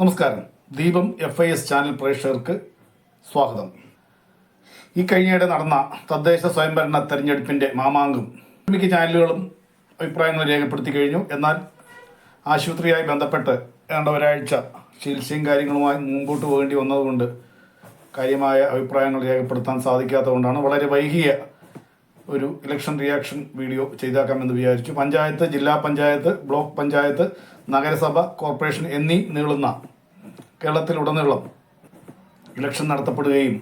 നമസ്കാരം. ദീപം FIS channel പ്രേക്ഷകർക്ക് സ്വാഗതം. ഈ കഴിഞ്ഞിടെ നടന്ന തദ്ദേശ സ്വയംഭരണ തെരഞ്ഞെടുപ്പിൻ്റെ മാമാങ്കം മിക്ക ചാനലുകളും അഭിപ്രായങ്ങൾ രേഖപ്പെടുത്തി കഴിഞ്ഞു. എന്നാൽ ആശുപത്രിയുമായി ബന്ധപ്പെട്ട് ഏതാണ്ട് ഒരാഴ്ച ചികിത്സയും കാര്യങ്ങളുമായി മുമ്പോട്ട് പോകേണ്ടി വന്നതുകൊണ്ട് കാര്യമായ അഭിപ്രായങ്ങൾ രേഖപ്പെടുത്താൻ സാധിക്കാത്തതുകൊണ്ടാണ് വളരെ വൈകിയ ഒരു ഇലക്ഷൻ റിയാക്ഷൻ വീഡിയോ ചെയ്തേക്കാമെന്ന് വിചാരിച്ചു. പഞ്ചായത്ത്, ജില്ലാ പഞ്ചായത്ത്, ബ്ലോക്ക് പഞ്ചായത്ത്, നഗരസഭ, കോർപ്പറേഷൻ എന്നീ നീളുന്ന കേരളത്തിലുടനീളം ഇലക്ഷൻ നടത്തപ്പെടുകയും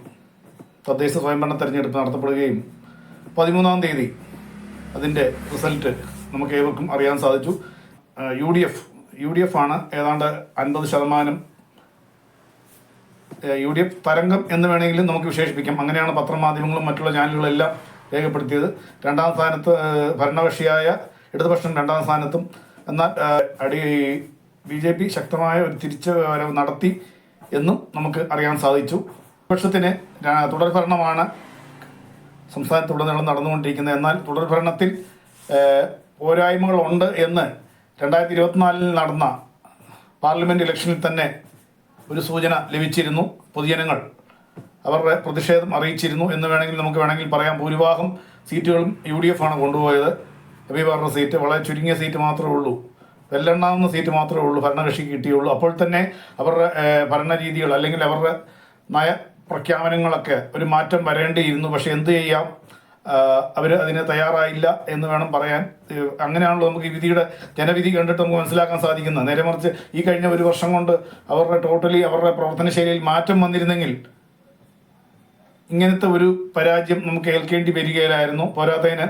തദ്ദേശ സ്വയംഭരണ തെരഞ്ഞെടുപ്പ് നടത്തപ്പെടുകയും 13-ാം തീയതി അതിൻ്റെ റിസൾട്ട് നമുക്ക് ഏവർക്കും അറിയാൻ സാധിച്ചു. UDF ആണ് ഏതാണ്ട് 50%. UDF തരംഗം എന്ന് വേണമെങ്കിലും നമുക്ക് വിശേഷിപ്പിക്കാം. അങ്ങനെയാണ് പത്രമാധ്യമങ്ങളും മറ്റുള്ള ചാനലുകളെല്ലാം രേഖപ്പെടുത്തിയത്. 2-ാം സ്ഥാനത്ത് ഭരണകക്ഷിയായ ഇടതുപക്ഷം 2-ാം സ്ഥാനത്തും. എന്നാൽ BJP ശക്തമായ ഒരു തിരിച്ചുവരവ് നടത്തി എന്നും നമുക്ക് അറിയാൻ സാധിച്ചു. പക്ഷത്തിന് തുടർഭരണമാണ് സംസ്ഥാനത്തുടനീളം നടന്നുകൊണ്ടിരിക്കുന്നത്. എന്നാൽ തുടർഭരണത്തിൽ പോരായ്മകളുണ്ട് എന്ന് 2024 നടന്ന പാർലമെൻറ്റ് ഇലക്ഷനിൽ തന്നെ ഒരു സൂചന ലഭിച്ചിരുന്നു. പൊതുജനങ്ങൾ അവരുടെ പ്രതിഷേധം അറിയിച്ചിരുന്നു എന്ന് വേണമെങ്കിൽ പറയാം. ഭൂരിഭാഗം സീറ്റുകളും UDF ആണ് കൊണ്ടുപോയത്. രവിവാറിൻ്റെ സീറ്റ് വളരെ ചുരുങ്ങിയ സീറ്റ് മാത്രമേ ഉള്ളൂ, വെല്ലെണ്ണാവുന്ന സീറ്റ് മാത്രമേ ഉള്ളൂ ഭരണകക്ഷിക്ക് കിട്ടിയുള്ളൂ. അപ്പോൾ തന്നെ അവരുടെ ഭരണരീതികൾ അല്ലെങ്കിൽ അവരുടെ നയപ്രഖ്യാപനങ്ങളൊക്കെ ഒരു മാറ്റം വരേണ്ടിയിരുന്നു. പക്ഷേ എന്ത് ചെയ്യാം, അവർ അതിന് തയ്യാറായില്ല എന്ന് വേണം പറയാൻ. അങ്ങനെയാണല്ലോ നമുക്ക് ഈ ജനവിധി കണ്ടിട്ട് നമുക്ക് മനസ്സിലാക്കാൻ സാധിക്കുന്നത്. നേരെ മറിച്ച് ഈ കഴിഞ്ഞ ഒരു വർഷം കൊണ്ട് അവരുടെ പ്രവർത്തന ശൈലിയിൽ മാറ്റം വന്നിരുന്നെങ്കിൽ ഇങ്ങനത്തെ ഒരു പരാജയം നമുക്ക് ഏൽക്കേണ്ടി വരികയില്ലായിരുന്നു. പോരാത്തതിന്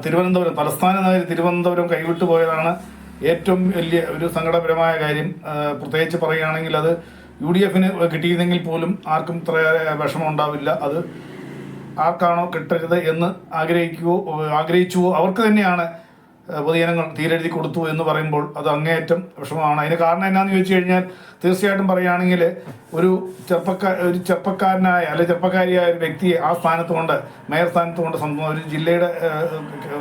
തിരുവനന്തപുരം, തലസ്ഥാന നഗരി തിരുവനന്തപുരം കൈവിട്ടു പോയതാണ് ഏറ്റവും വലിയ ഒരു സങ്കടപരമായ കാര്യം. പ്രത്യേകിച്ച് പറയുകയാണെങ്കിൽ അത് UDFന് കിട്ടിയിരുന്നെങ്കിൽ പോലും ആർക്കും ഇത്ര വിഷമം ഉണ്ടാവില്ല. അത് ആർക്കാണോ കിട്ടരുത് എന്ന് ആഗ്രഹിച്ചുവോ അവർക്ക് തന്നെയാണ് പൊതുജനങ്ങൾ തീരെഴുതി കൊടുത്തു എന്ന് പറയുമ്പോൾ അത് അങ്ങേയറ്റം വിഷമമാണ്. അതിന് കാരണം എന്നാന്ന് ചോദിച്ചു കഴിഞ്ഞാൽ തീർച്ചയായിട്ടും പറയുകയാണെങ്കിൽ ഒരു ചെറുപ്പക്കാരനായ അല്ലെങ്കിൽ ചെറുപ്പക്കാരിയായ ഒരു വ്യക്തിയെ ആ സ്ഥാനത്ത് കൊണ്ട്, മേയർ സ്ഥാനത്ത് കൊണ്ട്, ഒരു ജില്ലയുടെ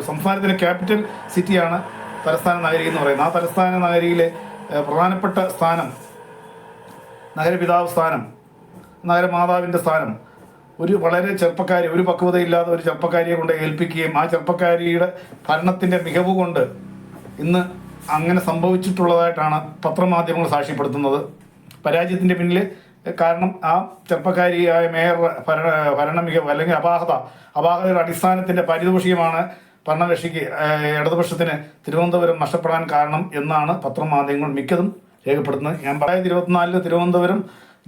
സംസ്ഥാനത്തിലെ ക്യാപിറ്റൽ സിറ്റിയാണ് തലസ്ഥാന നഗരി എന്ന് പറയുന്നത്. ആ തലസ്ഥാന നഗരിയിലെ പ്രധാനപ്പെട്ട സ്ഥാനം, നഗരപിതാവ് സ്ഥാനം, നഗരമാതാവിൻ്റെ സ്ഥാനം ഒരു വളരെ ചെറുപ്പക്കാരി, ഒരു പക്വതയില്ലാത്ത ഒരു ചെറുപ്പക്കാരിയെ കൊണ്ട് ഏൽപ്പിക്കുകയും ആ ചെറുപ്പക്കാരിയുടെ ഭരണത്തിൻ്റെ മികവ് കൊണ്ട് ഇന്ന് അങ്ങനെ സംഭവിച്ചിട്ടുള്ളതായിട്ടാണ് പത്രമാധ്യമങ്ങൾ സാക്ഷ്യപ്പെടുത്തുന്നത്. പരാജയത്തിൻ്റെ പിന്നിൽ കാരണം ആ ചെറുപ്പക്കാരിയായ മേയർ ഭരണ മികവ് അല്ലെങ്കിൽ അപാകതയുടെ അടിസ്ഥാനത്തിൻ്റെ പാരിതോഷികമാണ് ഭരണകക്ഷിക്ക്, ഇടതുപക്ഷത്തിന് തിരുവനന്തപുരം നഷ്ടപ്പെടാൻ കാരണം എന്നാണ് പത്രമാധ്യമങ്ങൾ മിക്കതും രേഖപ്പെടുത്തുന്നത്. ഞാൻ 2024 തിരുവനന്തപുരം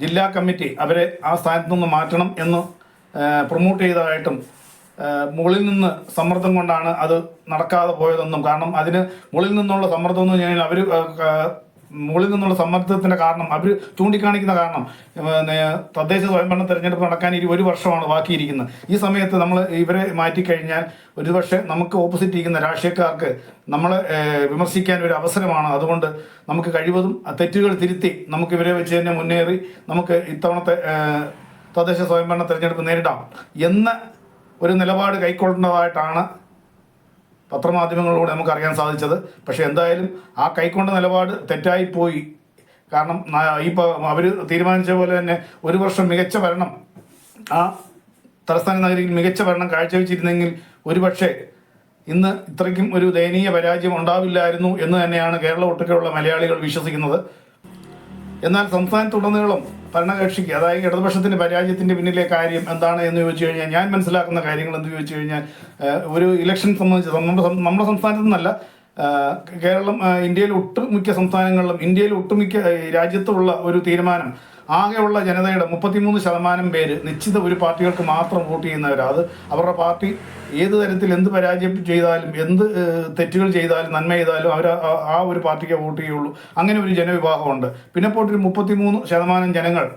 ജില്ലാ കമ്മിറ്റി അവരെ ആ സ്ഥാനത്ത് നിന്ന് മാറ്റണം എന്ന് പ്രൊമോട്ട് ചെയ്തതായിട്ടും മുകളിൽ നിന്ന് സമ്മർദ്ദം കൊണ്ടാണ് അത് നടക്കാതെ പോയതെന്നും, കാരണം അതിന് മുകളിൽ നിന്നുള്ള സമ്മർദ്ദം എന്ന് പറഞ്ഞാൽ മുകളിൽ നിന്നുള്ള സമ്മർദ്ദത്തിൻ്റെ കാരണം അവർ ചൂണ്ടിക്കാണിക്കുന്ന കാരണം തദ്ദേശ സ്വയംഭരണ തെരഞ്ഞെടുപ്പ് നടക്കാൻ 1 വർഷമാണ് ബാക്കിയിരിക്കുന്നത്. ഈ സമയത്ത് നമ്മൾ ഇവരെ മാറ്റിക്കഴിഞ്ഞാൽ ഒരുപക്ഷെ നമുക്ക് ഓപ്പോസിറ്റ് ഇരിക്കുന്ന രാഷ്ട്രീയക്കാർക്ക് നമ്മളെ വിമർശിക്കാൻ ഒരു അവസരമാണ്. അതുകൊണ്ട് നമുക്ക് കഴിവതും തെറ്റുകൾ തിരുത്തി നമുക്ക് ഇവരെ വെച്ച് തന്നെ മുന്നേറി നമുക്ക് ഇത്തവണത്തെ തദ്ദേശ സ്വയംഭരണ തെരഞ്ഞെടുപ്പ് നേരിടാം എന്ന ഒരു നിലപാട് കൈക്കൊള്ളേണ്ടതായിട്ടാണ് പത്രമാധ്യമങ്ങളിലൂടെ നമുക്ക് അറിയാൻ സാധിച്ചത്. പക്ഷേ എന്തായാലും ആ കൈക്കൊണ്ട നിലപാട് തെറ്റായിപ്പോയി. കാരണം അവർ തീരുമാനിച്ച പോലെ തന്നെ 1 വർഷം മികച്ച ഭരണം, ആ തലസ്ഥാന നഗരിയിൽ മികച്ച ഭരണം കാഴ്ചവെച്ചിരുന്നെങ്കിൽ ഒരുപക്ഷെ ഇന്ന് ഇത്രയ്ക്കും ഒരു ദയനീയ പരാജയം ഉണ്ടാവില്ലായിരുന്നു എന്ന് തന്നെയാണ് കേരളം ഒട്ടുക്കെയുള്ള മലയാളികൾ വിശ്വസിക്കുന്നത്. എന്നാൽ സംസ്ഥാനത്തുടനീളം ഭരണകക്ഷിക്ക്, അതായത് ഇടതുപക്ഷത്തിൻ്റെ പരാജയത്തിൻ്റെ പിന്നിലെ കാര്യം എന്താണ് എന്ന് ചോദിച്ചു കഴിഞ്ഞാൽ, ഞാൻ മനസ്സിലാക്കുന്ന കാര്യങ്ങൾ എന്ന് ചോദിച്ചു കഴിഞ്ഞാൽ, ഒരു ഇലക്ഷൻ സംബന്ധിച്ച് നമ്മുടെ സംസ്ഥാനത്തു നിന്നല്ല, കേരളം ഇന്ത്യയിലെ ഒട്ടുമിക്ക സംസ്ഥാനങ്ങളിലും ഇന്ത്യയിലെ ഒട്ടുമിക്ക രാജ്യത്തുള്ള ഒരു തീരുമാനം, ആകെയുള്ള ജനതയുടെ 33% പേര് നിശ്ചിത ഒരു പാർട്ടികൾക്ക് മാത്രം വോട്ട് ചെയ്യുന്നവരാണ്. അത് അവരുടെ പാർട്ടി ഏത് തരത്തിൽ എന്ത് പരാജയം ചെയ്താലും, എന്ത് തെറ്റുകൾ ചെയ്താലും, നന്മ ചെയ്താലും അവർ ആ ഒരു പാർട്ടിക്ക് വോട്ട് ചെയ്യുള്ളൂ. അങ്ങനെ ഒരു ജനവിഭാഗമുണ്ട്. പിന്നെ പോയിട്ടൊരു 33% ജനങ്ങൾ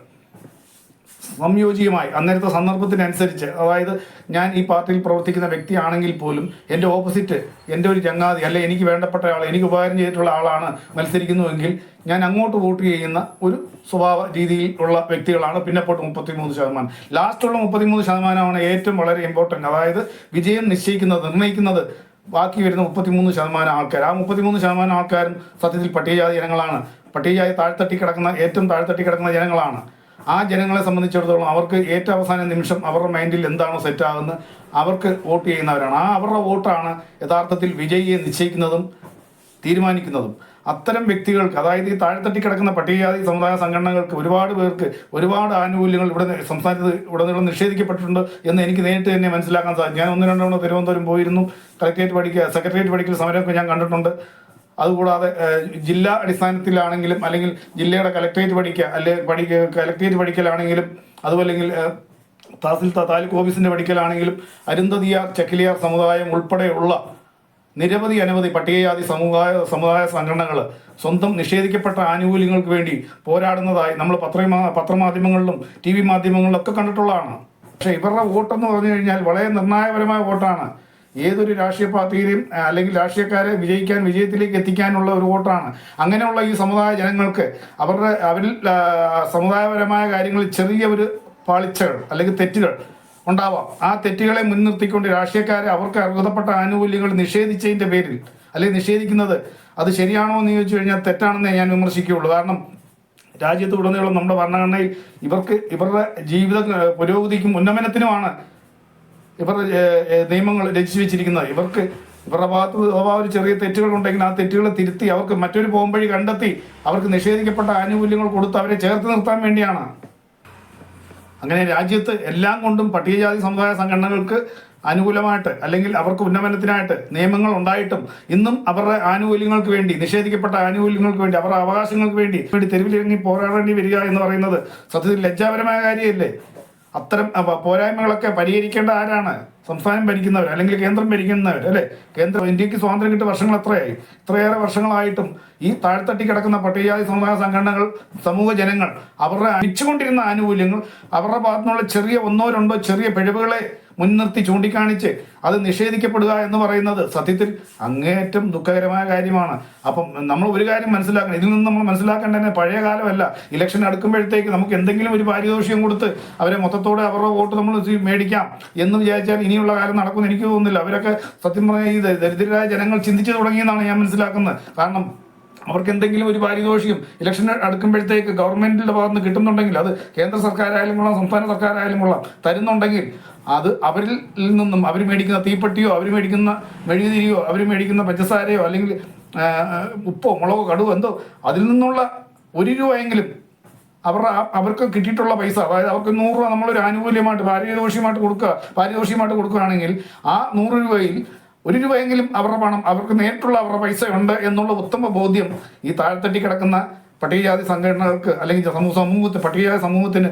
സംയോജിതമായി അന്നേരത്തെ സന്ദർഭത്തിനനുസരിച്ച്, അതായത് ഞാൻ ഈ പാർട്ടിയിൽ പ്രവർത്തിക്കുന്ന വ്യക്തിയാണെങ്കിൽ പോലും എൻ്റെ ഓപ്പോസിറ്റ്, എൻ്റെ ഒരു ചങ്ങാതി അല്ലെ എനിക്ക് വേണ്ടപ്പെട്ട ആൾ, എനിക്ക് ഉപകാരം ചെയ്തിട്ടുള്ള ആളാണ് മത്സരിക്കുന്നുവെങ്കിൽ ഞാൻ അങ്ങോട്ട് വോട്ട് ചെയ്യുന്ന ഒരു സ്വഭാവ രീതിയിൽ ഉള്ള വ്യക്തികളാണ് പിന്നെ പോട്ട് 33%. ലാസ്റ്റുള്ള 33% ഏറ്റവും വളരെ ഇമ്പോർട്ടൻ്റ്. അതായത് വിജയം നിർണ്ണയിക്കുന്നത് ബാക്കി വരുന്ന 33% ആൾക്കാർ, ആ 33% ആൾക്കാരും സത്യത്തിൽ പട്ടികജാതി ജനങ്ങളാണ്. പട്ടികജാതി താഴ്ത്തട്ടി കിടക്കുന്ന ഏറ്റവും താഴ്ത്തട്ടി കിടക്കുന്ന ജനങ്ങളാണ്. ആ ജനങ്ങളെ സംബന്ധിച്ചിടത്തോളം അവർക്ക് ഏറ്റവും അവസാന നിമിഷം അവരുടെ മൈൻഡിൽ എന്താണോ സെറ്റാകുന്നത് അവർക്ക് വോട്ട് ചെയ്യുന്നവരാണ്. ആ അവരുടെ വോട്ടാണ് യഥാർത്ഥത്തിൽ വിജയിയെ നിശ്ചയിക്കുന്നതും തീരുമാനിക്കുന്നതും. അത്തരം വ്യക്തികൾക്ക്, അതായത് ഈ താഴ്ത്തട്ടി കിടക്കുന്ന പട്ടികജാതി സമുദായ സംഘടനകൾക്ക് ഒരുപാട് പേർക്ക് ഒരുപാട് ആനുകൂല്യങ്ങൾ ഇവിടെ സംസ്ഥാനത്ത് ഉടനീളം നിഷേധിക്കപ്പെട്ടിട്ടുണ്ട് എന്ന് എനിക്ക് നേരിട്ട് തന്നെ മനസ്സിലാക്കാൻ സാധിക്കും. ഞാൻ 1-2 തവണ തിരുവനന്തപുരം പോയിരുന്നു. സെക്രട്ടേറിയറ്റ് പഠിക്കൽ സമരമൊക്കെ ഞാൻ കണ്ടിട്ടുണ്ട്. അതുകൂടാതെ ജില്ലാ അടിസ്ഥാനത്തിലാണെങ്കിലും അല്ലെങ്കിൽ ജില്ലയുടെ കലക്ട്രേറ്റ് കലക്ട്രേറ്റ് പഠിക്കലാണെങ്കിലും അതുമല്ലെങ്കിൽ താലൂക്ക് ഓഫീസിൻ്റെ പഠിക്കലാണെങ്കിലും അരുന്ധതിയാർ ചെക്കിലിയാർ സമുദായം ഉൾപ്പെടെയുള്ള അനവധി പട്ടികജാതി സമുദായ സംഘടനകൾ സ്വന്തം നിഷേധിക്കപ്പെട്ട ആനുകൂല്യങ്ങൾക്ക് വേണ്ടി പോരാടുന്നതായി നമ്മൾ പത്രമാധ്യമങ്ങളിലും TV മാധ്യമങ്ങളിലൊക്കെ കണ്ടിട്ടുള്ളതാണ്. പക്ഷേ ഇവരുടെ വോട്ടെന്ന് പറഞ്ഞു കഴിഞ്ഞാൽ വളരെ നിർണായകപരമായ വോട്ടാണ്. ഏതൊരു രാഷ്ട്രീയ പാർട്ടിയിലും അല്ലെങ്കിൽ രാഷ്ട്രീയക്കാരെ വിജയത്തിലേക്ക് എത്തിക്കാനുള്ള ഒരു വോട്ടാണ്. അങ്ങനെയുള്ള ഈ സമുദായ ജനങ്ങൾക്ക് അവരിൽ സമുദായപരമായ കാര്യങ്ങളിൽ ചെറിയ ഒരു പാളിച്ചകൾ അല്ലെങ്കിൽ തെറ്റുകൾ ഉണ്ടാവാം. ആ തെറ്റുകളെ മുൻനിർത്തിക്കൊണ്ട് രാഷ്ട്രീയക്കാരെ അവർക്ക് അർഹതപ്പെട്ട ആനുകൂല്യങ്ങൾ നിഷേധിച്ചതിൻ്റെ പേരിൽ അല്ലെങ്കിൽ നിഷേധിക്കുന്നത് അത് ശരിയാണോ എന്ന് ചോദിച്ചു കഴിഞ്ഞാൽ തെറ്റാണെന്നേ ഞാൻ വിമർശിക്കുകയുള്ളൂ. കാരണം രാജ്യത്ത് ഉടനീളം നമ്മുടെ ഭരണഘടനയിൽ ഇവരുടെ ജീവിത പുരോഗതിക്കും ഉന്നമനത്തിനുമാണ് ഇവരുടെ നിയമങ്ങൾ രചിച്ചു വെച്ചിരിക്കുന്നത്. ഇവരുടെ ഭാഗത്ത് ഒരു ചെറിയ തെറ്റുകൾ ഉണ്ടെങ്കിൽ ആ തെറ്റുകളെ തിരുത്തി അവർക്ക് മറ്റൊരു പോംവഴി കണ്ടെത്തി അവർക്ക് നിഷേധിക്കപ്പെട്ട ആനുകൂല്യങ്ങൾ കൊടുത്ത് അവരെ ചേർത്ത് നിർത്താൻ വേണ്ടിയാണ്. അങ്ങനെ രാജ്യത്ത് എല്ലാം കൊണ്ടും പട്ടികജാതി സമുദായ സംഘടനകൾക്ക് അനുകൂലമായിട്ട് അല്ലെങ്കിൽ അവർക്ക് ഉന്നമനത്തിനായിട്ട് നിയമങ്ങൾ ഉണ്ടായിട്ടും ഇന്നും അവരുടെ ആനുകൂല്യങ്ങൾക്ക് വേണ്ടി, നിഷേധിക്കപ്പെട്ട ആനുകൂല്യങ്ങൾക്ക് വേണ്ടി, അവരുടെ അവകാശങ്ങൾക്ക് വേണ്ടി തെരുവിലിറങ്ങി പോരാടേണ്ടി വരിക എന്ന് പറയുന്നത് സത്യത്തിൽ ലജ്ജാപരമായ കാര്യമല്ലേ? അത്തരം പോരായ്മകളൊക്കെ പരിഹരിക്കേണ്ട ആരാണ്? സംസ്ഥാനം ഭരിക്കുന്നവർ അല്ലെങ്കിൽ കേന്ദ്രം ഭരിക്കുന്നവർ അല്ലേ? ഇന്ത്യക്ക് സ്വാതന്ത്ര്യം കിട്ടിയ വർഷങ്ങൾ എത്രയായി? ഇത്രയേറെ വർഷങ്ങളായിട്ടും ഈ താഴ്ത്തട്ടി കിടക്കുന്ന പട്ടികജാതി സമുദായ സംഘടനകൾ, സമൂഹ ജനങ്ങൾ അവരുടെ അടിച്ചുകൊണ്ടിരുന്ന ആനുകൂല്യങ്ങൾ അവരുടെ ഭാഗത്തുനിന്നുള്ള ചെറിയ 1-2 ചെറിയ പിഴവുകളെ മുൻനിർത്തി ചൂണ്ടിക്കാണിച്ച് അത് നിഷേധിക്കപ്പെടുക എന്ന് പറയുന്നത് സത്യത്തിൽ അങ്ങേയറ്റം ദുഃഖകരമായ കാര്യമാണ്. അപ്പം നമ്മൾ ഒരു കാര്യം മനസ്സിലാക്കണം, ഇതിൽ നിന്ന് നമ്മൾ മനസ്സിലാക്കേണ്ട തന്നെ പഴയ കാലമല്ല. ഇലക്ഷൻ അടുക്കുമ്പോഴത്തേക്ക് നമുക്ക് എന്തെങ്കിലും ഒരു പാരിതോഷികം കൊടുത്ത് അവരെ മൊത്തത്തോടെ അവരുടെ വോട്ട് നമ്മൾ മേടിക്കാം എന്ന് വിചാരിച്ചാൽ ഇനിയുള്ള കാലം നടക്കുമെന്ന് എനിക്ക് തോന്നുന്നില്ല. അവരൊക്കെ സത്യം പറഞ്ഞാൽ ഈ ദരിദ്രരായ ജനങ്ങൾ ചിന്തിച്ചു തുടങ്ങിയെന്നാണ് ഞാൻ മനസ്സിലാക്കുന്നത്. കാരണം അവർക്ക് എന്തെങ്കിലും ഒരു പാരിതോഷികം ഇലക്ഷൻ അടുക്കുമ്പോഴത്തേക്ക് ഗവൺമെന്റിന്റെ ഭാഗത്ത് നിന്ന് കിട്ടുന്നുണ്ടെങ്കിൽ, അത് കേന്ദ്ര സർക്കാരായാലും കൊള്ളാം സംസ്ഥാന സർക്കാരായാലും കൊള്ളാം, തരുന്നുണ്ടെങ്കിൽ അത് അവരിൽ നിന്നും അവർ മേടിക്കുന്ന തീപ്പെട്ടിയോ അവർ മേടിക്കുന്ന മെഴുകുതിരിയോ അവർ മേടിക്കുന്ന പഞ്ചസാരയോ അല്ലെങ്കിൽ ഉപ്പോ മുളകോ കടുവോ എന്തോ അതിൽ നിന്നുള്ള 1 രൂപയെങ്കിലും അവർക്ക് കിട്ടിയിട്ടുള്ള പൈസ, അതായത് അവർക്ക് 100 രൂപ നമ്മളൊരു ആനുകൂല്യമായിട്ട് പാരിതോഷികമായിട്ട് കൊടുക്കുകയാണെങ്കിൽ ആ 100 രൂപയിൽ 1 രൂപയെങ്കിലും അവരുടെ പണം അവർക്ക് നേരിട്ടുള്ള അവരുടെ പൈസ ഉണ്ട് എന്നുള്ള ഉത്തമ ബോധ്യം ഈ താഴ്ത്തട്ടി കിടക്കുന്ന പട്ടികജാതി സംഘടനകൾക്ക് അല്ലെങ്കിൽ പട്ടികജാതി സമൂഹത്തിന്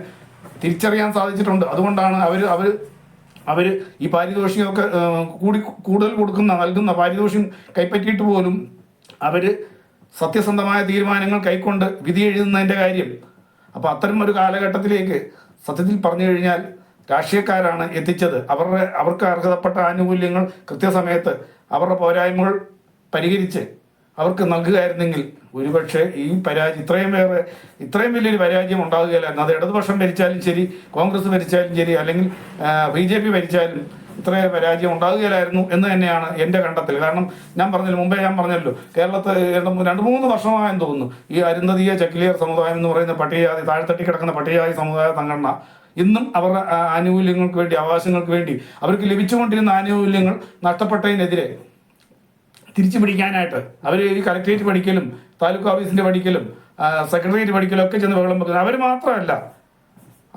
തിരിച്ചറിയാൻ സാധിച്ചിട്ടുണ്ട്. അതുകൊണ്ടാണ് അവർ ഈ പാരിതോഷികമൊക്കെ കൂടുതൽ നൽകുന്ന പാരിതോഷികം കൈപ്പറ്റിയിട്ട് പോലും അവർ സത്യസന്ധമായ തീരുമാനങ്ങൾ കൈക്കൊണ്ട് വിധി എഴുതുന്നതിൻ്റെ കാര്യം. അപ്പോൾ അത്തരം ഒരു കാലഘട്ടത്തിലേക്ക് സത്യത്തിൽ പറഞ്ഞു കഴിഞ്ഞാൽ രാഷ്ട്രീയക്കാരാണ് എത്തിച്ചത്. അവർക്ക് അർഹതപ്പെട്ട ആനുകൂല്യങ്ങൾ കൃത്യസമയത്ത് അവരുടെ പോരായ്മകൾ പരിഹരിച്ച് അവർക്ക് നൽകുകയായിരുന്നെങ്കിൽ ഒരുപക്ഷെ ഈ ഇത്രയും വലിയൊരു പരാജയം ഉണ്ടാകുകയില്ലായിരുന്നു. അത് ഇടതുപക്ഷം ഭരിച്ചാലും ശരി, കോൺഗ്രസ് ഭരിച്ചാലും ശരി, അല്ലെങ്കിൽ BJP ഭരിച്ചാലും ഇത്രയേറെ പരാജയം ഉണ്ടാകുകയില്ലായിരുന്നു എന്ന് തന്നെയാണ് എൻ്റെ കണ്ടെത്തൽ. കാരണം മുമ്പേ ഞാൻ പറഞ്ഞല്ലോ, കേരളത്തിൽ 2-3 വർഷമായെന്ന് തോന്നുന്നു ഈ അരുന്ധതിയ ചെക്കിലിയർ സമുദായം എന്ന് പറയുന്ന താഴ്ത്തട്ടി കിടക്കുന്ന പട്ടികജാതി സമുദായ സംഘടന ഇന്നും അവരുടെ ആനുകൂല്യങ്ങൾക്ക് വേണ്ടി, അവകാശങ്ങൾക്ക് വേണ്ടി, അവർക്ക് ലഭിച്ചുകൊണ്ടിരുന്ന ആനുകൂല്യങ്ങൾ നഷ്ടപ്പെട്ടതിനെതിരെ തിരിച്ചു പിടിക്കാനായിട്ട് അവർ ഈ കലക്ട്രേറ്റ് പഠിക്കലും താലൂക്ക് ഓഫീസിൻ്റെ പഠിക്കലും സെക്രട്ടേറിയറ്റ് പഠിക്കലും ഒക്കെ ചെന്ന് ബഹളം വെക്കുന്നത്. അവർ മാത്രമല്ല,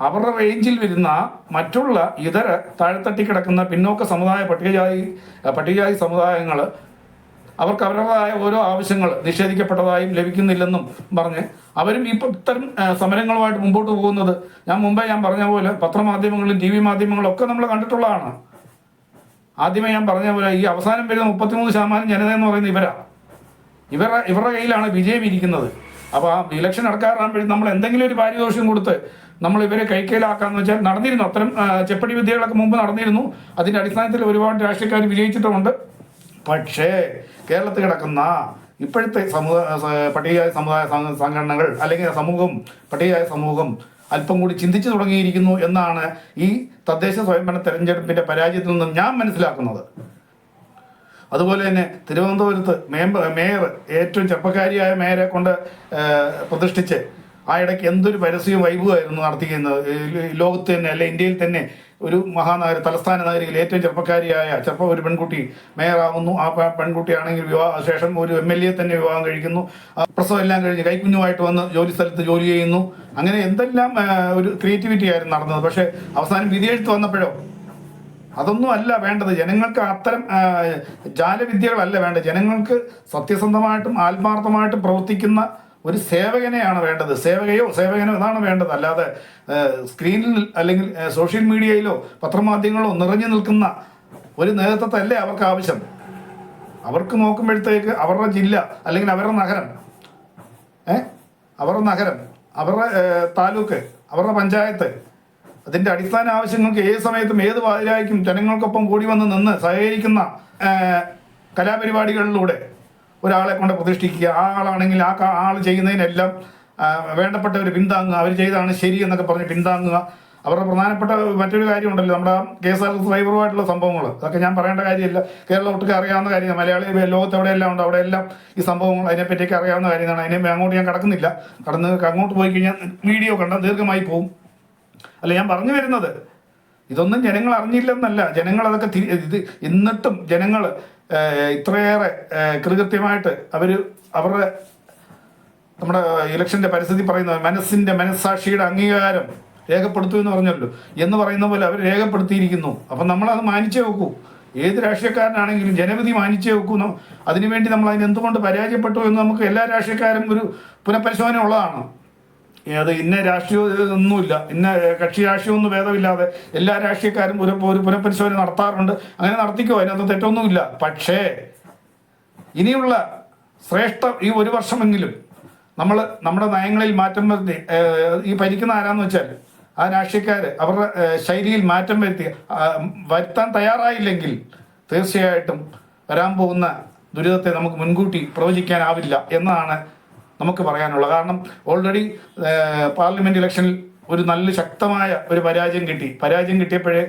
അവരുടെ റേഞ്ചിൽ വരുന്ന മറ്റുള്ള ഇതര താഴ്ത്തട്ടി കിടക്കുന്ന പിന്നോക്ക സമുദായ പട്ടികജാതി സമുദായങ്ങൾ അവർക്ക് അവരുടേതായ ഓരോ ആവശ്യങ്ങൾ നിഷേധിക്കപ്പെട്ടതായും ലഭിക്കുന്നില്ലെന്നും പറഞ്ഞ് അവരും ഇത്തരം സമരങ്ങളുമായിട്ട് മുമ്പോട്ട് പോകുന്നത് മുമ്പേ ഞാൻ പറഞ്ഞ പോലെ പത്രമാധ്യമങ്ങളിലും TV മാധ്യമങ്ങളിലും ഒക്കെ നമ്മൾ കണ്ടിട്ടുള്ളതാണ്. ആദ്യമേ ഞാൻ പറഞ്ഞ പോലെ ഈ അവസാനം വരുന്ന 33% ജനത എന്ന് പറയുന്ന ഇവരുടെ കയ്യിലാണ് വിജയം ഇരിക്കുന്നത്. അപ്പോൾ ആ ഇലക്ഷൻ നടക്കാറാകുമ്പോഴും നമ്മൾ എന്തെങ്കിലും ഒരു പാരിതോഷികം കൊടുത്ത് നമ്മൾ ഇവരെ കൈക്കലാക്കാന്ന് വെച്ചാൽ നടന്നിരുന്നു. അത്തരം ചെപ്പടി വിദ്യകളൊക്കെ മുമ്പ് നടന്നിരുന്നു. അതിൻ്റെ അടിസ്ഥാനത്തിൽ ഒരുപാട് രാഷ്ട്രീയക്കാർ വിജയിച്ചിട്ടുമുണ്ട്. പക്ഷേ കേരളത്തിൽ കിടക്കുന്ന ഇപ്പോഴത്തെ പട്ടികജാതി സമുദായ സംഘടനകൾ അല്ലെങ്കിൽ പട്ടികജാതി സമൂഹം അല്പം കൂടി ചിന്തിച്ചു തുടങ്ങിയിരിക്കുന്നു എന്നാണ് ഈ തദ്ദേശ സ്വയംഭരണ തെരഞ്ഞെടുപ്പിന്റെ പരാജയത്തിൽ നിന്നും ഞാൻ മനസ്സിലാക്കുന്നത്. അതുപോലെ തന്നെ തിരുവനന്തപുരത്ത് മേയർ ഏറ്റവും ചെറുപ്പക്കാരിയായ മേയറെ കൊണ്ട് പ്രതിഷ്ഠിച്ച് ആ ഇടയ്ക്ക് എന്തൊരു പരസ്യവും വൈഭവമായിരുന്നു നടത്തിയിരുന്നത്. ലോകത്ത് തന്നെ അല്ലെ ഇന്ത്യയിൽ തന്നെ ഒരു മഹാനഗര തലസ്ഥാന നഗരിയിൽ ഏറ്റവും ചെറുപ്പക്കാരിയായ ഒരു പെൺകുട്ടി മേയറാവുന്നു. ആ പെൺകുട്ടിയാണെങ്കിൽ ശേഷം ഒരു MLA തന്നെ വിവാഹം കഴിക്കുന്നു. പ്രസവം എല്ലാം കഴിഞ്ഞ് കൈക്കുഞ്ഞുമായിട്ട് വന്ന് ജോലി സ്ഥലത്ത് ജോലി ചെയ്യുന്നു. അങ്ങനെ എന്തെല്ലാം ഒരു ക്രിയേറ്റിവിറ്റി ആയിരുന്നു നടന്നത്. പക്ഷേ അവസാനം വിധിയെഴുത്ത് വന്നപ്പോഴോ അതൊന്നും അല്ല വേണ്ടത്. ജനങ്ങൾക്ക് അത്തരം ജാലവിദ്യകളല്ല വേണ്ടത്. ജനങ്ങൾക്ക് സത്യസന്ധമായിട്ടും ആത്മാർത്ഥമായിട്ടും പ്രവർത്തിക്കുന്ന ഒരു സേവകനെയാണ് വേണ്ടത്. സേവകനോ ഇതാണ് വേണ്ടത്. അല്ലാതെ സ്ക്രീനിൽ അല്ലെങ്കിൽ സോഷ്യൽ മീഡിയയിലോ പത്രമാധ്യമങ്ങളോ നിറഞ്ഞു നിൽക്കുന്ന ഒരു നേതൃത്വത്തെ അല്ലേ അവർക്ക് ആവശ്യം. അവർക്ക് നോക്കുമ്പോഴത്തേക്ക് അവരുടെ ജില്ല അല്ലെങ്കിൽ അവരുടെ നഗരം അവരുടെ താലൂക്ക്, അവരുടെ പഞ്ചായത്ത്, അതിൻ്റെ അടിസ്ഥാന ആവശ്യങ്ങൾക്ക് ഏത് സമയത്തും ഏത് പാതിരായ്ക്കും ജനങ്ങൾക്കൊപ്പം കൂടി വന്ന് നിന്ന് സഹകരിക്കുന്ന കലാപരിപാടികളിലൂടെ ഒരാളെ കൊണ്ട് പ്രതിഷ്ഠിക്കുക. ആ ആളാണെങ്കിൽ ആ ആൾ ചെയ്യുന്നതിനെല്ലാം വേണ്ടപ്പെട്ടവർ പിന്താങ്ങുക. അവർ ചെയ്താണ് ശരി എന്നൊക്കെ പറഞ്ഞ് പിന്താങ്ങുക. അവരുടെ പ്രധാനപ്പെട്ട മറ്റൊരു കാര്യമുണ്ടല്ലോ, നമ്മുടെ KSRTC ഡ്രൈവറുമായിട്ടുള്ള സംഭവങ്ങൾ. അതൊക്കെ ഞാൻ പറയേണ്ട കാര്യമില്ല, കേരളം ഒട്ടുക്കെ അറിയാവുന്ന കാര്യമാണ്. മലയാളി ലോകത്ത് എവിടെയെല്ലാം ഉണ്ട്, അവിടെയെല്ലാം ഈ സംഭവങ്ങൾ അതിനെപ്പറ്റിയൊക്കെ അറിയാവുന്ന കാര്യമാണ്. അങ്ങോട്ട് ഞാൻ കടക്കുന്നില്ല. അങ്ങോട്ട് പോയി കഴിഞ്ഞാൽ വീഡിയോ കണ്ടാൽ ദീർഘമായി പോകും. അല്ല, ഞാൻ പറഞ്ഞു വരുന്നത് ഇതൊന്നും ജനങ്ങൾ അറിഞ്ഞില്ലെന്നല്ല. ജനങ്ങൾ അതൊക്കെ എന്നിട്ടും ജനങ്ങൾ ഇത്രയേറെ കൃത്യമായിട്ട് അവരുടെ നമ്മുടെ ഇലക്ഷൻ്റെ പരിസ്ഥിതി പറയുന്നത് മനസ്സാക്ഷിയുടെ അംഗീകാരം രേഖപ്പെടുത്തു എന്ന് പറഞ്ഞല്ലോ എന്ന് പറയുന്ന പോലെ അവർ രേഖപ്പെടുത്തിയിരിക്കുന്നു. അപ്പം നമ്മളത് മാനിച്ചേ വെക്കൂ. ഏത് രാഷ്ട്രീയക്കാരനാണെങ്കിലും ജനവിധി മാനിച്ചേ വെക്കുന്നു. അതിനുവേണ്ടി നമ്മൾ എന്തുകൊണ്ട് പരാജയപ്പെട്ടു എന്ന് നമുക്ക് എല്ലാ രാഷ്ട്രീയക്കാരും ഒരു പുനഃപരിശോധന ഉള്ളതാണ്. അത് ഇന്ന രാഷ്ട്രീയമൊന്നുമില്ല, ഇന്ന കക്ഷി രാഷ്ട്രീയമൊന്നും ഭേദമില്ലാതെ എല്ലാ രാഷ്ട്രീയക്കാരും ഒരു പുനഃപരിശോധന നടത്താറുണ്ട്. അങ്ങനെ നടത്തിക്കോ, അതിനകത്ത് തെറ്റൊന്നുമില്ല. പക്ഷേ ഇനിയുള്ള ഈ ഒരു വർഷമെങ്കിലും നമ്മൾ നമ്മുടെ നയങ്ങളിൽ മാറ്റം വരുത്തി, ഈ ഭരിക്കുന്ന ആരാന്ന് വെച്ചാൽ ആ രാഷ്ട്രീയക്കാർ അവരുടെ ശൈലിയിൽ മാറ്റം വരുത്താൻ തയ്യാറായില്ലെങ്കിൽ തീർച്ചയായിട്ടും വരാൻ പോകുന്ന ദുരിതത്തെ നമുക്ക് മുൻകൂട്ടി പ്രവചിക്കാനാവില്ല എന്നാണ് നമുക്ക് പറയാനുള്ളത്. കാരണം ഓൾറെഡി പാർലമെന്റ് ഇലക്ഷനിൽ ഒരു നല്ല ശക്തമായ ഒരു പരാജയം കിട്ടിയപ്പോഴേ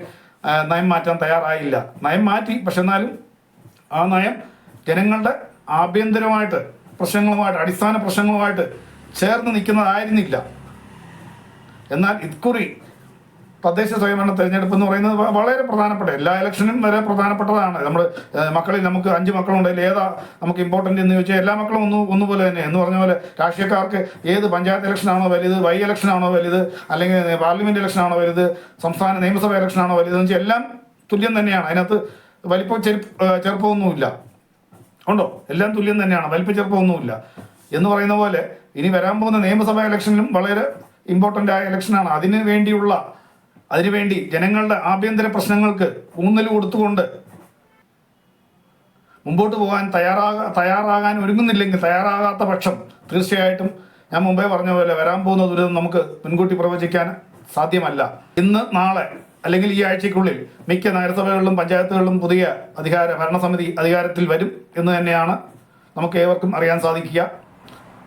നയം മാറ്റാൻ തയ്യാറായില്ല. നയം മാറ്റി, പക്ഷെ എന്നാലും ആ നയം ജനങ്ങളുടെ ആഭ്യന്തരമായിട്ട് അടിസ്ഥാന പ്രശ്നങ്ങളുമായിട്ട് ചേർന്ന് നിൽക്കുന്നതായിരുന്നില്ല. എന്നാൽ ഇക്കുറി തദ്ദേശ സ്വയംഭരണ തെരഞ്ഞെടുപ്പ് എന്ന് പറയുന്നത് വളരെ പ്രധാനപ്പെട്ട, എല്ലാ ഇലക്ഷനും വരെ പ്രധാനപ്പെട്ടതാണ്. നമുക്ക് 5 മക്കളുണ്ടെങ്കിൽ ഏതാ നമുക്ക് ഇമ്പോർട്ടൻ്റ് എന്ന് ചോദിച്ചാൽ എല്ലാ മക്കളും ഒന്നുപോലെ തന്നെ. എന്ന് പറഞ്ഞ പോലെ രാഷ്ട്രീയക്കാർക്ക് ഏത് പഞ്ചായത്ത് ഇലക്ഷനാണോ വലുത്, ഇലക്ഷനാണോ വലുത്, അല്ലെങ്കിൽ പാർലമെന്റ് ഇലക്ഷനാണോ വലുത്, സംസ്ഥാന നിയമസഭ ഇലക്ഷനാണോ വലുത് എന്ന് വെച്ചാൽ എല്ലാം തുല്യം തന്നെയാണ്. അതിനകത്ത് ചെറുപ്പമൊന്നുമില്ല. ഉണ്ടോ? എല്ലാം തുല്യം തന്നെയാണ്, ചെറുപ്പമൊന്നുമില്ല. എന്ന് പറയുന്ന പോലെ ഇനി വരാൻ പോകുന്ന നിയമസഭാ ഇലക്ഷനിലും വളരെ ഇമ്പോർട്ടൻ്റ് ആയ ഇലക്ഷനാണ്. അതിനുവേണ്ടി ജനങ്ങളുടെ ആഭ്യന്തര പ്രശ്നങ്ങൾക്ക് ഊന്നൽ കൊടുത്തുകൊണ്ട് മുമ്പോട്ട് പോകാൻ തയ്യാറാകാൻ ഒരുങ്ങുന്നില്ലെങ്കിൽ, തയ്യാറാകാത്ത പക്ഷം തീർച്ചയായിട്ടും ഞാൻ മുമ്പേ പറഞ്ഞ പോലെ വരാൻ പോകുന്ന ദുരിതം നമുക്ക് മുൻകൂട്ടി പ്രവചിക്കാൻ സാധ്യമല്ല. ഇന്ന്, നാളെ അല്ലെങ്കിൽ ഈ ആഴ്ചയ്ക്കുള്ളിൽ മിക്ക നഗരസഭകളിലും പഞ്ചായത്തുകളിലും പുതിയ ഭരണസമിതി അധികാരത്തിൽ വരും എന്ന് തന്നെയാണ് നമുക്ക് ഏവർക്കും അറിയാൻ സാധിക്കുക.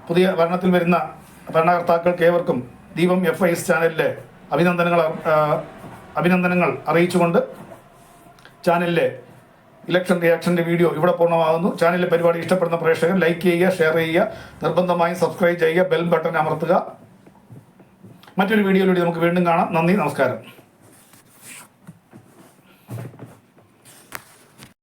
പുതിയ ഭരണത്തിൽ വരുന്ന ഭരണകർത്താക്കൾക്ക് ഏവർക്കും ദീപം FIS ചാനലിലെ അഭിനന്ദനങ്ങൾ അറിയിച്ചുകൊണ്ട് ചാനലിലെ ഇലക്ഷൻ റിയാക്ഷൻ്റെ വീഡിയോ ഇവിടെ പൂർണ്ണമാകുന്നു. ചാനലിലെ പരിപാടി ഇഷ്ടപ്പെടുന്ന പ്രേക്ഷകർ ലൈക്ക് ചെയ്യുക, ഷെയർ ചെയ്യുക, നിർബന്ധമായും സബ്സ്ക്രൈബ് ചെയ്യുക, ബെൽ ബട്ടൺ അമർത്തുക. മറ്റൊരു വീഡിയോയിലൂടെ നമുക്ക് വീണ്ടും കാണാം. നന്ദി, നമസ്കാരം.